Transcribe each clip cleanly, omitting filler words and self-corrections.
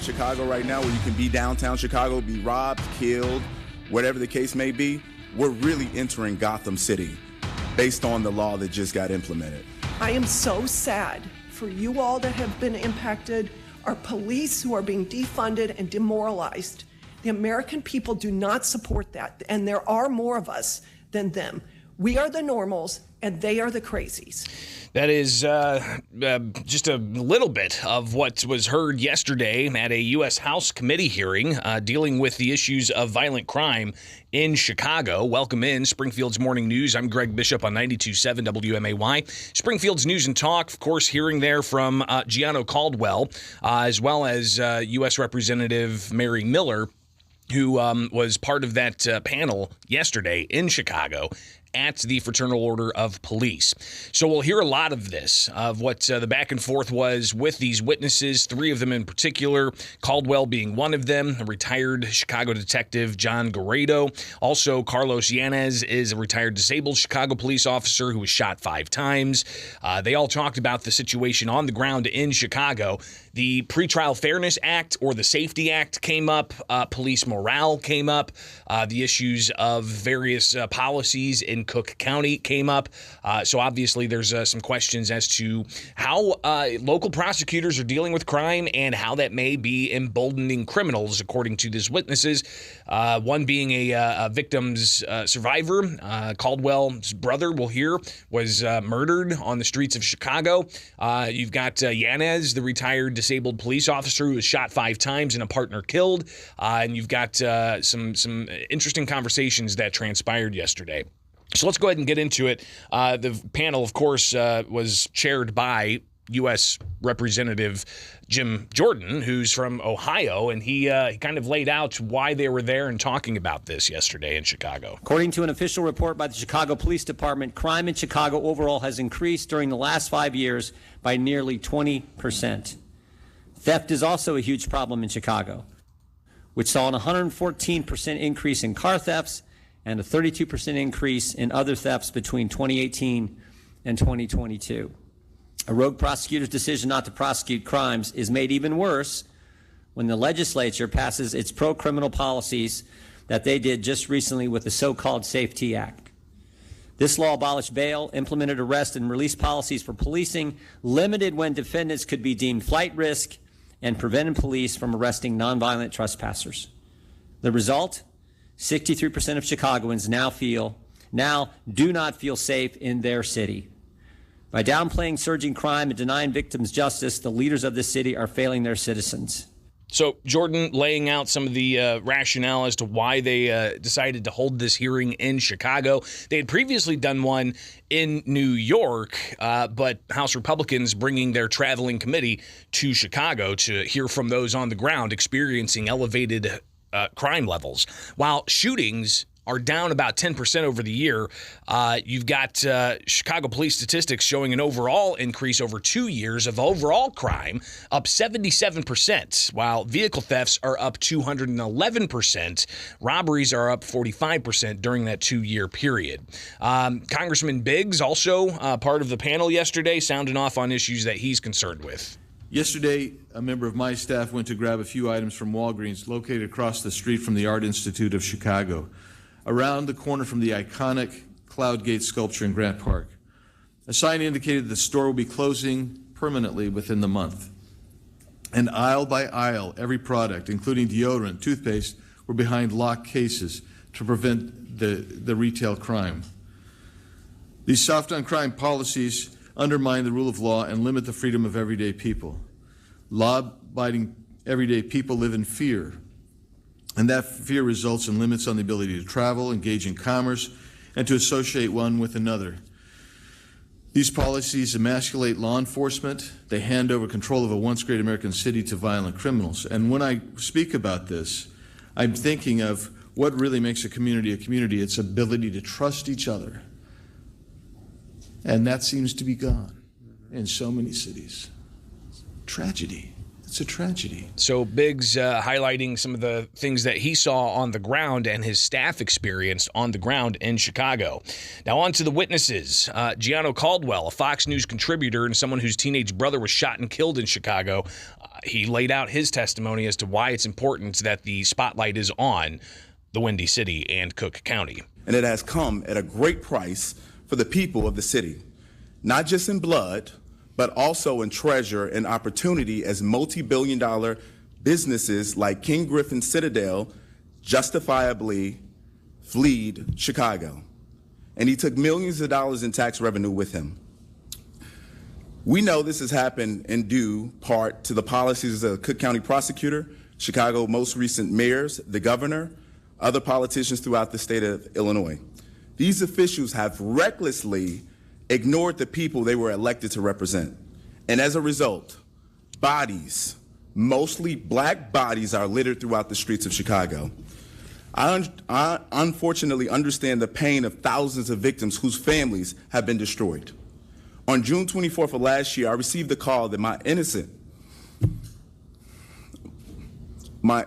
Chicago right now, where you can be downtown Chicago, be robbed, killed, whatever the case may be. We're really entering Gotham City based on the law that just got implemented. I am so sad for you all that have been impacted, our police who are being defunded and demoralized. The American people do not support that, and there are more of us than them. We are the normals, and they are the crazies. That is just a little bit of what was heard yesterday at a U.S. House committee hearing dealing with the issues of violent crime in Chicago. Welcome in Springfield's Morning News. I'm Greg Bishop on 92.7 WMAY. Springfield's News and Talk, of course, hearing there from Gianno Caldwell, as well as U.S. Representative Mary Miller, who was part of that panel yesterday in Chicago at the Fraternal Order of Police. So we'll hear a lot of this, of what the back and forth was with these witnesses, three of them in particular, Caldwell being one of them, a retired Chicago detective, John Garrido. Also, Carlos Yanez is a retired disabled Chicago police officer who was shot 5 times. They all talked about the situation on the ground in Chicago. The Pretrial Fairness Act, or the Safety Act, came up. Police morale came up. The issues of various policies in Cook County came up. So obviously there's some questions as to how local prosecutors are dealing with crime and how that may be emboldening criminals, according to these witnesses. One being a victim's survivor. Caldwell's brother, we'll hear, was murdered on the streets of Chicago. You've got Yanez, the retired disabled police officer who was shot 5 times and a partner killed. And you've got some interesting conversations that transpired yesterday. So let's go ahead and get into it. The panel, of course, was chaired by U.S. Representative Jim Jordan, who's from Ohio, and he kind of laid out why they were there and talking about this yesterday in Chicago. According to an official report by the Chicago Police Department, crime in Chicago overall has increased during the last 5 years by nearly 20%. Theft is also a huge problem in Chicago, which saw an 114% increase in car thefts and a 32% increase in other thefts between 2018 and 2022. A rogue prosecutor's decision not to prosecute crimes is made even worse when the legislature passes its pro-criminal policies that they did just recently with the so-called Safety Act. This law abolished bail, implemented arrest and release policies for policing, limited when defendants could be deemed flight risk, and prevented police from arresting nonviolent trespassers. The result? 63% of Chicagoans now do not feel safe in their city. By downplaying surging crime and denying victims justice, the leaders of this city are failing their citizens. So Jordan laying out some of the rationale as to why they decided to hold this hearing in Chicago. They had previously done one in New York, but House Republicans bringing their traveling committee to Chicago to hear from those on the ground experiencing elevated crime levels. While shootings are down about 10% over the year, you've got Chicago police statistics showing an overall increase over 2 years of overall crime, up 77%, while vehicle thefts are up 211%. Robberies are up 45% during that 2-year period. Congressman Biggs, also part of the panel yesterday, sounding off on issues that he's concerned with. Yesterday, a member of my staff went to grab a few items from Walgreens located across the street from the Art Institute of Chicago, around the corner from the iconic Cloud Gate sculpture in Grant Park. A sign indicated the store will be closing permanently within the month. And aisle by aisle, every product, including deodorant, toothpaste, were behind locked cases to prevent the retail crime. These soft-on-crime policies undermine the rule of law and limit the freedom of everyday people. Law-abiding everyday people live in fear, and that fear results in limits on the ability to travel, engage in commerce, and to associate one with another. These policies emasculate law enforcement. They hand over control of a once great American city to violent criminals. And when I speak about this, I'm thinking of what really makes a community, its ability to trust each other. And that seems to be gone in so many cities. Tragedy. It's a tragedy. So Biggs highlighting some of the things that he saw on the ground and his staff experienced on the ground in Chicago. Now on to the witnesses. Gianno Caldwell, a Fox News contributor and someone whose teenage brother was shot and killed in Chicago, he laid out his testimony as to why it's important that the spotlight is on the Windy City and Cook County. And it has come at a great price for the people of the city, not just in blood, but also in treasure and opportunity, as multi-billion-dollar businesses like King Griffin Citadel justifiably fled Chicago. And he took millions of dollars in tax revenue with him. We know this has happened in due part to the policies of the Cook County prosecutor, Chicago's most recent mayors, the governor, other politicians throughout the state of Illinois. These officials have recklessly ignored the people they were elected to represent. And as a result, bodies, mostly black bodies, are littered throughout the streets of Chicago. I unfortunately understand the pain of thousands of victims whose families have been destroyed. On June 24th of last year, I received a call that my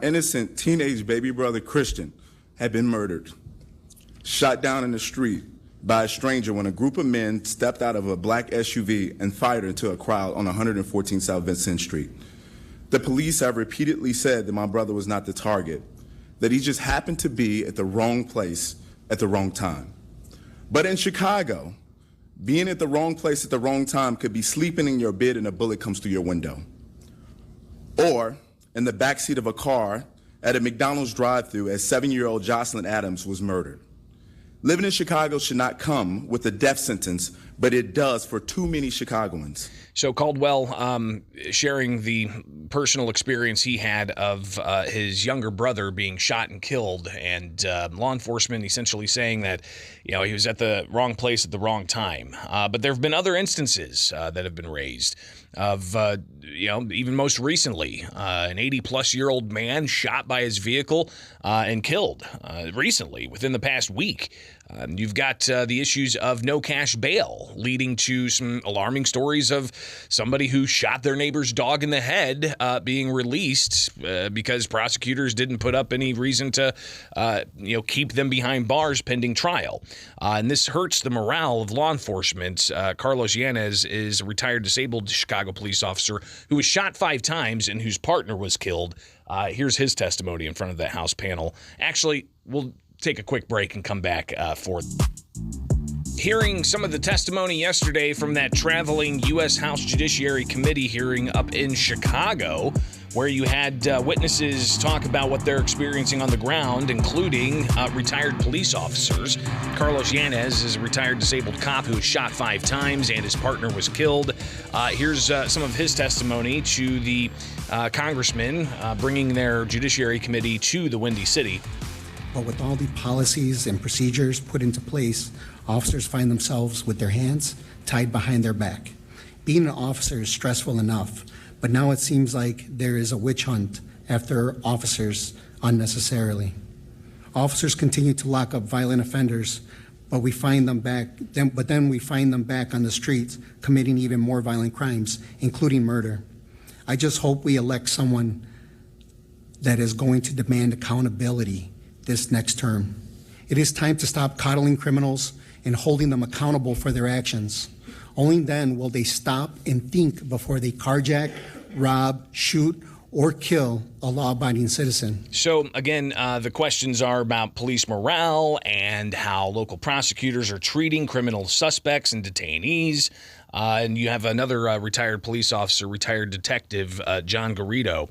innocent teenage baby brother, Christian, had been murdered, shot down in the street by a stranger when a group of men stepped out of a black SUV and fired into a crowd on 114 South Vincent Street. The police have repeatedly said that my brother was not the target, that he just happened to be at the wrong place at the wrong time. But in Chicago, being at the wrong place at the wrong time could be sleeping in your bed and a bullet comes through your window, or in the backseat of a car at a McDonald's drive-thru as 7-year-old Jocelyn Adams was murdered. Living in Chicago should not come with a death sentence, but it does for too many Chicagoans. So Caldwell sharing the personal experience he had of his younger brother being shot and killed, and law enforcement essentially saying that, he was at the wrong place at the wrong time. But there have been other instances that have been raised of, even most recently, an 80-plus-year-old man shot by his vehicle and killed recently within the past week. You've got the issues of no cash bail, leading to some alarming stories of somebody who shot their neighbor's dog in the head being released because prosecutors didn't put up any reason to, keep them behind bars pending trial. And this hurts the morale of law enforcement. Carlos Yanez is a retired disabled Chicago police officer who was shot 5 times and whose partner was killed. Here's his testimony in front of the House panel. Actually, we'll take a quick break and come back for hearing some of the testimony yesterday from that traveling U.S. House Judiciary Committee hearing up in Chicago, where you had witnesses talk about what they're experiencing on the ground, including retired police officers. Carlos Yanez is a retired disabled cop who was shot 5 times and his partner was killed. Here's some of his testimony to the congressmen bringing their Judiciary Committee to the Windy City. But with all the policies and procedures put into place, officers find themselves with their hands tied behind their back. Being an officer is stressful enough, but now it seems like there is a witch hunt after officers unnecessarily. Officers continue to lock up violent offenders, but we find them back. Then we find them back on the streets committing even more violent crimes, including murder. I just hope we elect someone that is going to demand accountability this next term. It is time to stop coddling criminals and holding them accountable for their actions. Only then will they stop and think before they carjack, rob, shoot, or kill a law-abiding citizen. So, again, the questions are about police morale and how local prosecutors are treating criminal suspects and detainees. And you have another retired police officer, retired detective, John Garrido,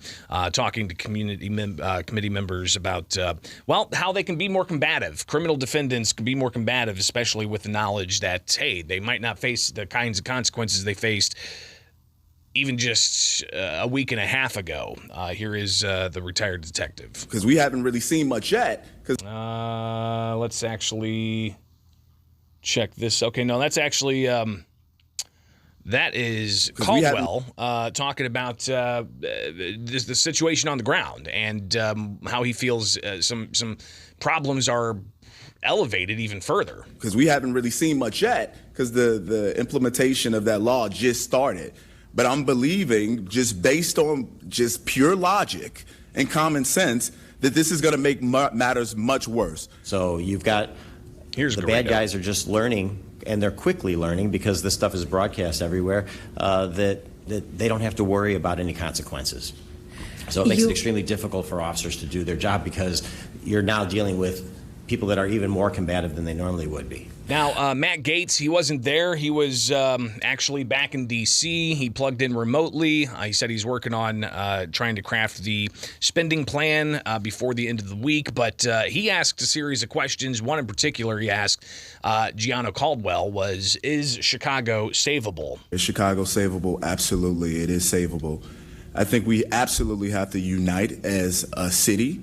talking to committee members about, how they can be more combative. Criminal defendants can be more combative, especially with the knowledge that, hey, they might not face the kinds of consequences they faced even just a week and a half ago. Here is the retired detective. Because we haven't really seen much yet. Let's actually check this. Okay, no, that's actually... That is Caldwell talking about the situation on the ground and how he feels some problems are elevated even further. Because we haven't really seen much yet, because the implementation of that law just started. But I'm believing, just based on just pure logic and common sense, that this is going to make matters much worse. So you've got the bad guys are just learning, and they're quickly learning because this stuff is broadcast everywhere, that they don't have to worry about any consequences. So it makes it extremely difficult for officers to do their job because you're now dealing with people that are even more combative than they normally would be. Now, Matt Gaetz, he wasn't there. He was actually back in D.C. He plugged in remotely. He said he's working on trying to craft the spending plan before the end of the week. But he asked a series of questions. One in particular he asked Gianno Caldwell was, is Chicago savable? Is Chicago savable? Absolutely, it is savable. I think we absolutely have to unite as a city.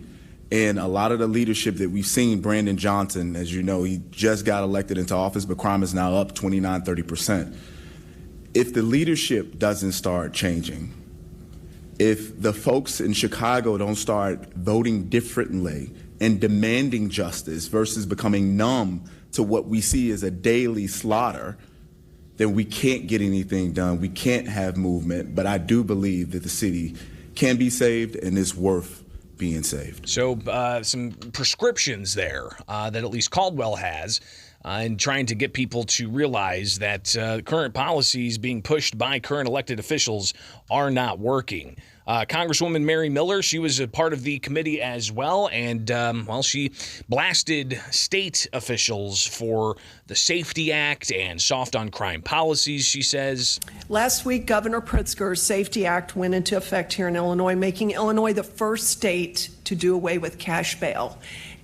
And a lot of the leadership that we've seen, Brandon Johnson, as you know, he just got elected into office, but crime is now up 29-30%. If the leadership doesn't start changing, if the folks in Chicago don't start voting differently and demanding justice versus becoming numb to what we see as a daily slaughter, then we can't get anything done. We can't have movement. But I do believe that the city can be saved and is worth being saved. So some prescriptions there that at least Caldwell has in trying to get people to realize that current policies being pushed by current elected officials are not working. Congresswoman Mary Miller, she was a part of the committee as well, and she blasted state officials for the Safety Act and soft on crime policies, she says. Last week, Governor Pritzker's Safety Act went into effect here in Illinois, making Illinois the first state to do away with cash bail.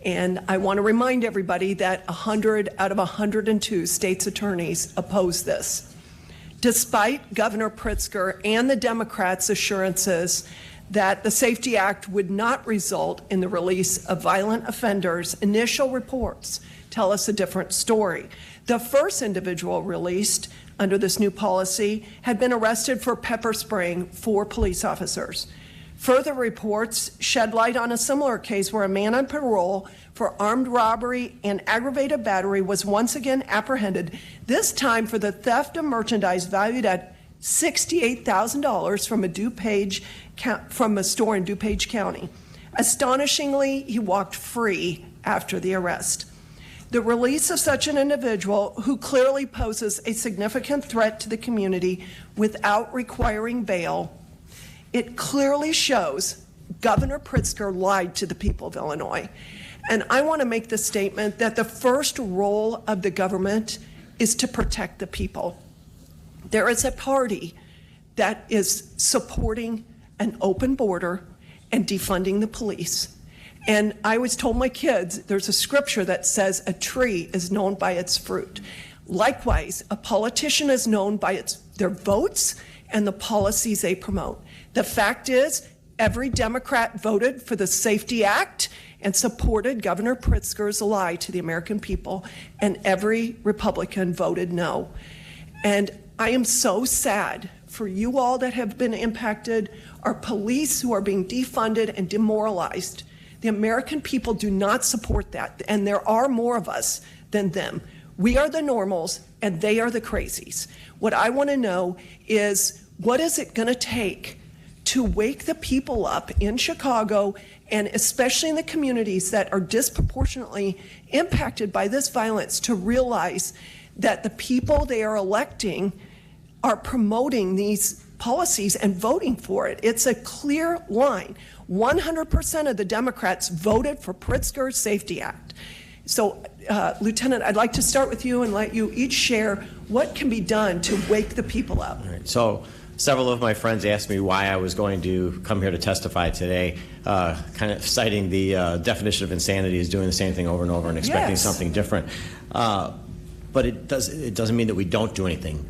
And I want to remind everybody that 100 out of 102 states' attorneys oppose this. Despite Governor Pritzker and the Democrats' assurances that the Safety Act would not result in the release of violent offenders, initial reports tell us a different story. The first individual released under this new policy had been arrested for pepper spraying 4 police officers. Further reports shed light on a similar case where a man on parole for armed robbery and aggravated battery was once again apprehended, this time for the theft of merchandise valued at $68,000 from a store in DuPage County. Astonishingly, he walked free after the arrest. The release of such an individual who clearly poses a significant threat to the community without requiring bail, it clearly shows Governor Pritzker lied to the people of Illinois. And I want to make the statement that the first role of the government is to protect the people. There is a party that is supporting an open border and defunding the police. And I always told my kids, there's a scripture that says a tree is known by its fruit. Likewise, a politician is known by their votes and the policies they promote. The fact is, every Democrat voted for the Safety Act and supported Governor Pritzker's lie to the American people, and every Republican voted no. And I am so sad for you all that have been impacted, our police who are being defunded and demoralized. The American people do not support that, and there are more of us than them. We are the normals, and they are the crazies. What I want to know is, what is it going to take to wake the people up in Chicago, and especially in the communities that are disproportionately impacted by this violence, to realize that the people they are electing are promoting these policies and voting for it? It's a clear line. 100% of the Democrats voted for Pritzker's Safety Act. So, Lieutenant, I'd like to start with you and let you each share what can be done to wake the people up. All right. So, several of my friends asked me why I was going to come here to testify today, kind of citing the definition of insanity as doing the same thing over and over and expecting something different. But it doesn't mean that we don't do anything.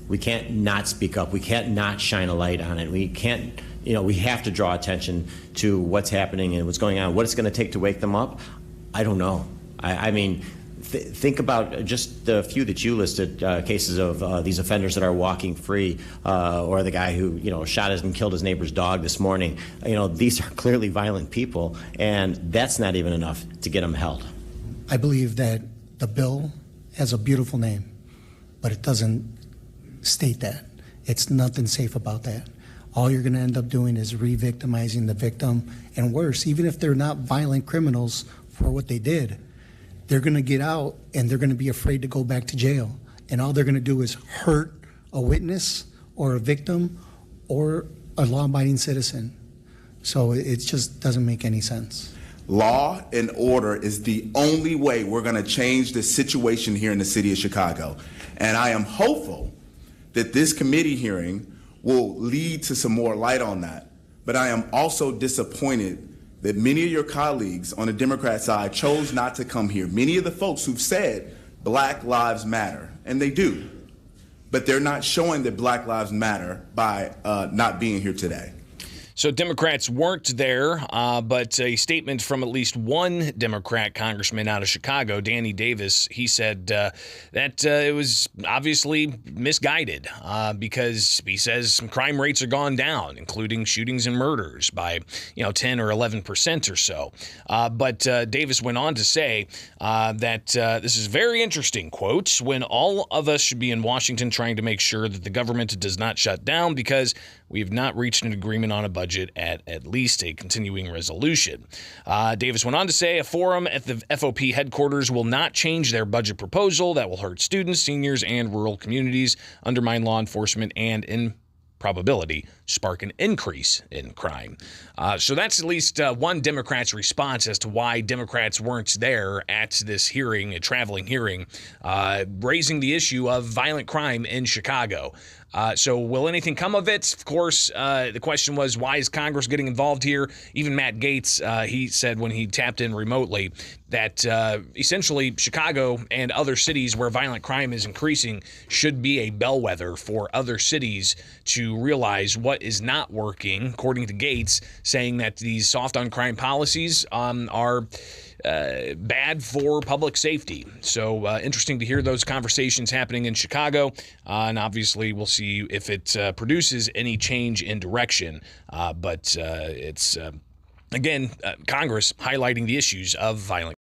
We can't not speak up. We can't not shine a light on it. We can't, we have to draw attention to what's happening and what's going on. What it's going to take to wake them up, I don't know. I mean, think about just the few that you listed, cases of these offenders that are walking free, or the guy who, shot and killed his neighbor's dog this morning. These are clearly violent people, and that's not even enough to get them held. I believe that the bill has a beautiful name, but it doesn't state that. It's nothing safe about that. All you're going to end up doing is re-victimizing the victim, and worse, even if they're not violent criminals for what they did, they're going to get out and they're going to be afraid to go back to jail. And all they're going to do is hurt a witness or a victim or a law-abiding citizen. So it just doesn't make any sense. Law and order is the only way we're going to change the situation here in the city of Chicago. And I am hopeful that this committee hearing will lead to some more light on that. But I am also disappointed that many of your colleagues on the Democrat side chose not to come here. Many of the folks who've said Black Lives Matter, and they do, but they're not showing that Black Lives Matter by not being here today. So Democrats weren't there, but a statement from at least one Democrat congressman out of Chicago, Danny Davis, he said that it was obviously misguided because he says crime rates are gone down, including shootings and murders by 10 or 11% or so. But Davis went on to say that this is very interesting, quote, when all of us should be in Washington trying to make sure that the government does not shut down because we have not reached an agreement on a budget at least a continuing resolution. Davis went on to say a forum at the FOP headquarters will not change their budget proposal. That will hurt students, seniors, and rural communities, undermine law enforcement, and in probability spark an increase in crime. So that's at least one Democrat's response as to why Democrats weren't there at this hearing, a traveling hearing, raising the issue of violent crime in Chicago. So will anything come of it? Of course, the question was, why is Congress getting involved here? Even Matt Gaetz, he said when he tapped in remotely that essentially Chicago and other cities where violent crime is increasing should be a bellwether for other cities to realize what is not working, according to Gaetz, saying that these soft on crime policies are bad for public safety. So interesting to hear those conversations happening in Chicago. And obviously, we'll see if it produces any change in direction. But it's, again, Congress highlighting the issues of violent